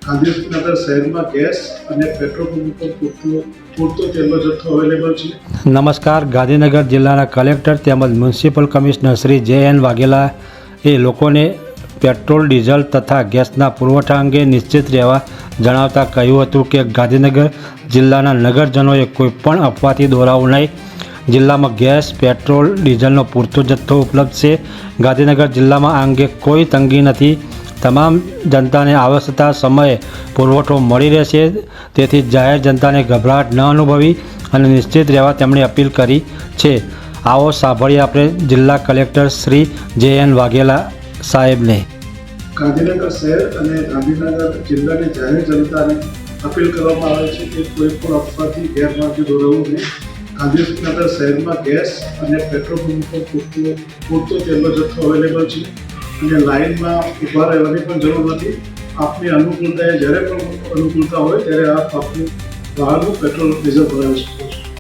ગાંધીનગર શહેરમાં ગેસ અને petrol pump પર પૂરતો તેલનો જથ્થો અવેલેબલ છે. નમસ્કાર. ગાંધીનગર જિલ્લાના કલેક્ટર તેમજ મ્યુનિસિપલ કમિશનર શ્રી જે.એન. વાઘેલાએ લોકોને પેટ્રોલ, ડીઝલ તથા ગેસના પુરવઠા અંગે નિશ્ચિત રહેવા જણાવતા કહ્યું હતું કે ગાંધીનગર જિલ્લાના નગરજનોએ કોઈપણ અફવાથી દોરાવું નહીં. જિલ્લામાં ગેસ, પેટ્રોલ, ડીઝલનો પૂરતો જથ્થો ઉપલબ્ધ છે. ગાંધીનગર જિલ્લામાં આ અંગે કોઈ તંગી નથી. તમામ જનતાને આવશ્યકતા સમયે પુરવઠો મળી રહેશે. તેથી જાહેર જનતાને ગભરાટ ન અનુભવી અને નિશ્ચિત રહેવા તેમણે અપીલ કરી છે. આવો સાંભળીએ આપણે જિલ્લા કલેક્ટર શ્રી જે.એન. વાઘેલા સાહેબને. ગાંધીનગર શહેર અને ગાંધીનગર જિલ્લાની જાહેર જનતાને અપીલ કરવામાં આવે છે કે કોઈ પણ અફવાથી ગેરમાર્ગે દોરાવું નહીં. ગાંધીનગર શહેરમાં ગેસ અને પેટ્રોલ પંપ પર પૂરતો તેલનો જથ્થો અવેલેબલ છે અને લાઇનમાં ઊભા રહેવાની પણ જરૂર નથી. આપની અનુકૂળતાએ જ્યારે પણ અનુકૂળતા હોય ત્યારે આપ આપનું વાહનનું પેટ્રોલ ડીઝલ ભરાવી શકો.